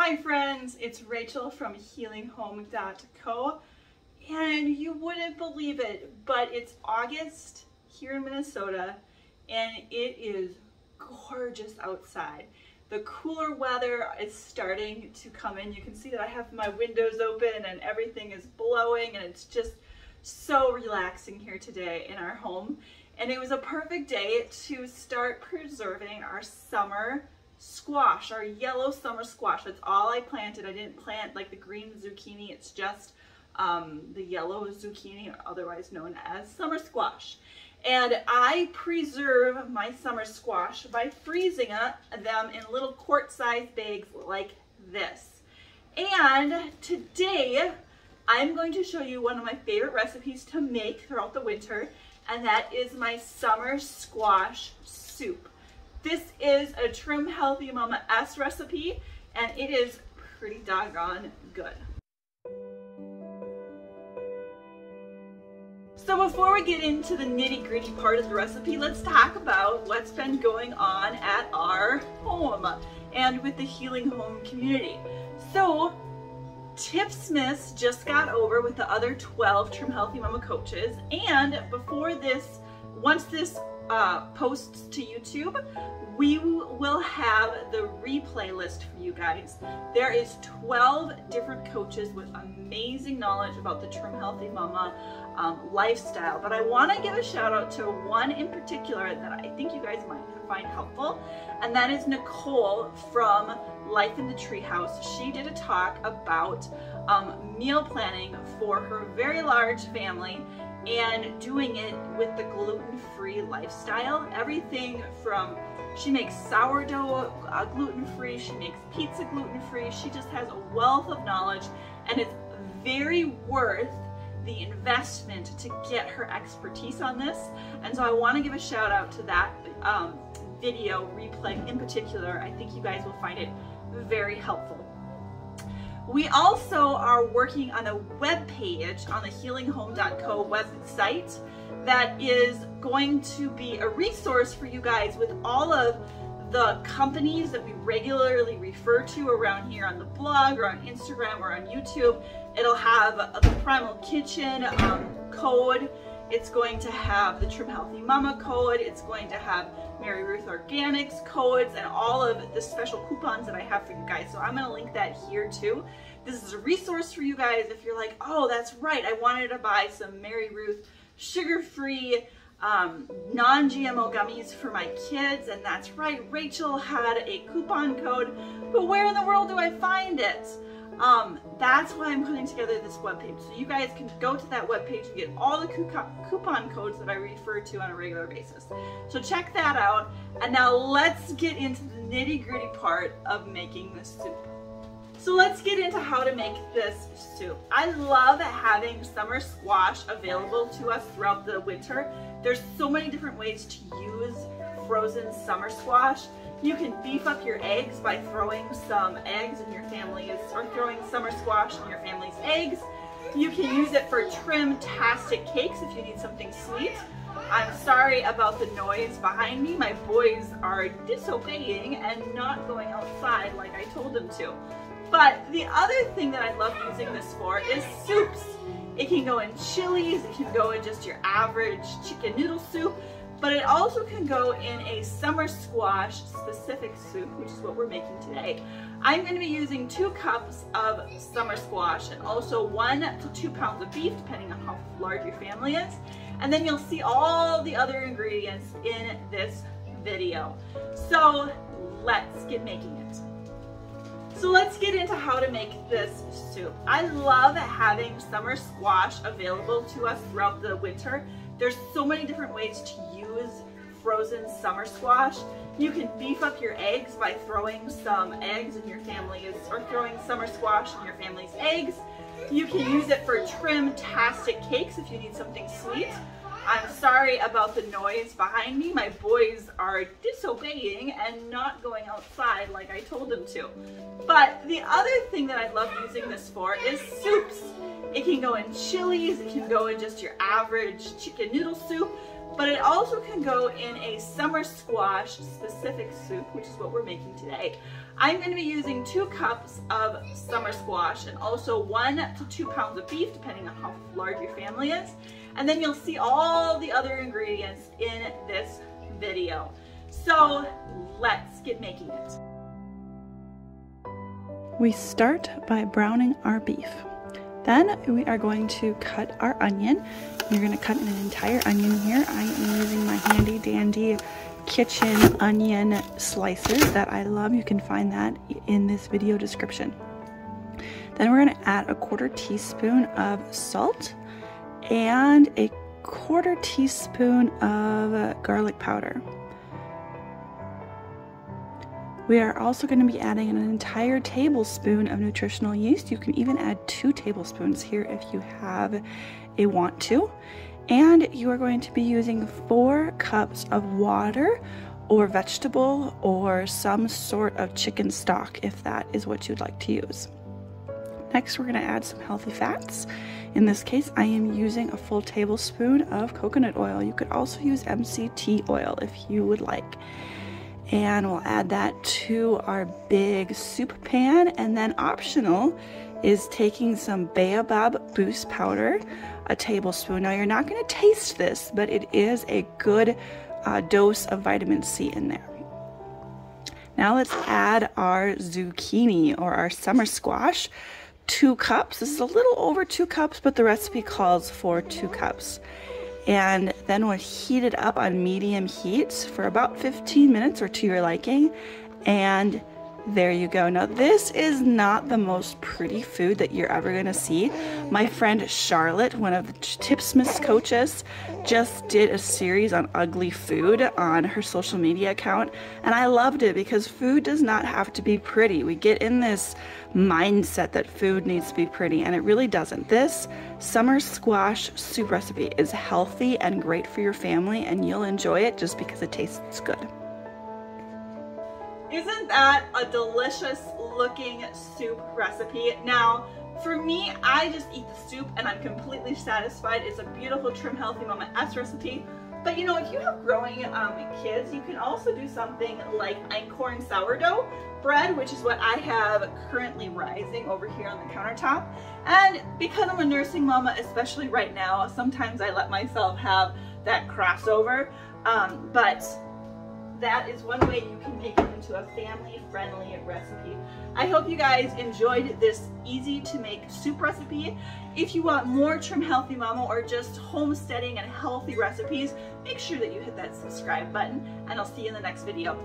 Hi friends, it's Rachel from healinghome.co, and you wouldn't believe it, but it's August here in Minnesota and it is gorgeous outside. The cooler weather is starting to come in. You can see that I have my windows open and everything is blowing, and it's just so relaxing here today in our home. And it was a perfect day to start preserving our summer squash, our yellow summer squash. That's all I planted. I didn't plant like the green zucchini. It's just the yellow zucchini, otherwise known as summer squash. And I preserve my summer squash by freezing them in little quart-sized bags like this. And today I'm going to show you one of my favorite recipes to make throughout the winter, and that is my summer squash soup. This is a Trim Healthy Mama S recipe, and it is pretty doggone good. So before we get into the nitty-gritty part of the recipe, let's talk about what's been going on at our home and with the Healing Home community. So Tiff Smith just got over with the other 12 Trim Healthy Mama coaches, and before this, once this posts to YouTube, we will have the replay list for you guys. There is 12 different coaches with amazing knowledge about the Trim Healthy Mama lifestyle, but I want to give a shout out to one in particular that I think you guys might find helpful, and that is Nicole from Life in the Treehouse. She did a talk about meal planning for her very large family and doing it with the gluten-free lifestyle. Everything from, she makes sourdough gluten-free, she makes pizza gluten-free. She just has a wealth of knowledge, and it's very worth the investment to get her expertise on this. And so I want to give a shout out to that video replay in particular. I think you guys will find it very helpful. We also are working on a web page on the healinghome.co website that is going to be a resource for you guys with all of the companies that we regularly refer to around here on the blog or on Instagram or on YouTube. It'll have the Primal Kitchen code. It's going to have the Trim Healthy Mama code. It's going to have Mary Ruth Organics codes and all of the special coupons that I have for you guys. So I'm going to link that here too. This is a resource for you guys if you're like, oh, that's right, I wanted to buy some Mary Ruth sugar-free non-GMO gummies for my kids, and that's right, Rachel had a coupon code, but where in the world do I find it? That's why I'm putting together this webpage. So you guys can go to that webpage and get all the coupon codes that I refer to on a regular basis. So check that out. And now let's get into the nitty-gritty part of making this soup. So let's get into how to make this soup. I love having summer squash available to us throughout the winter. There's so many different ways to use frozen summer squash. You can beef up your eggs by throwing some eggs in your family's, or throwing summer squash in your family's eggs. You can use it for trim-tastic cakes if you need something sweet. I'm sorry about the noise behind me. My boys are disobeying and not going outside like I told them to. But the other thing that I love using this for is soups. It can go in chilies, it can go in just your average chicken noodle soup, but it also can go in a summer squash specific soup, which is what we're making today. I'm going to be using 2 cups of summer squash and also 1 to 2 pounds of beef, depending on how large your family is. And then you'll see all the other ingredients in this video. So let's get making it. So let's get into how to make this soup. I love having summer squash available to us throughout the winter. There's so many different ways to use frozen summer squash. You can beef up your eggs by throwing some eggs in your family's, or throwing summer squash in your family's eggs. You can use it for trim-tastic cakes if you need something sweet. I'm sorry about the noise behind me. My boys are disobeying and not going outside like I told them to. But the other thing that I love using this for is soups. It can go in chilies, it can go in just your average chicken noodle soup, but it also can go in a summer squash specific soup, which is what we're making today. I'm going to be using 2 cups of summer squash and also 1 to 2 pounds of beef, depending on how large your family is. And then you'll see all the other ingredients in this video. So let's get making it. We start by browning our beef. Then we are going to cut our onion. You're going to cut an entire onion here. I am using my handy dandy kitchen onion slicers that I love. You can find that in this video description. Then we're going to add a 1/4 teaspoon of salt and a 1/4 teaspoon of garlic powder. We are also going to be adding an entire tablespoon of nutritional yeast. You can even add 2 tablespoons here if you have a want to. And you are going to be using 4 cups of water or vegetable or some sort of chicken stock if that is what you'd like to use. Next, we're going to add some healthy fats. In this case, I am using a full tablespoon of coconut oil. You could also use MCT oil if you would like. And we'll add that to our big soup pan, and then optional is taking some baobab boost powder, a tablespoon. Now you're not going to taste this, but it is a good dose of vitamin C in there. Now let's add our zucchini or our summer squash, 2 cups. This is a little over 2 cups, but the recipe calls for 2 cups. And then we'll heat it up on medium heat for about 15 minutes or to your liking. And there you go. Now this is not the most pretty food that you're ever gonna see. My friend Charlotte, one of the Tipsmith coaches, just did a series on ugly food on her social media account, and I loved it because food does not have to be pretty. We get in this mindset that food needs to be pretty, and it really doesn't. This summer squash soup recipe is healthy and great for your family, and you'll enjoy it just because it tastes good. Isn't that a delicious looking soup recipe? Now, for me, I just eat the soup and I'm completely satisfied. It's a beautiful Trim Healthy Mama S recipe. But you know, if you have growing kids, you can also do something like einkorn sourdough bread, which is what I have currently rising over here on the countertop. And because I'm a nursing mama, especially right now, sometimes I let myself have that crossover. But that is one way you can make it into a family-friendly recipe. I hope you guys enjoyed this easy to make soup recipe. If you want more Trim Healthy Mama or just homesteading and healthy recipes, make sure that you hit that subscribe button, and I'll see you in the next video.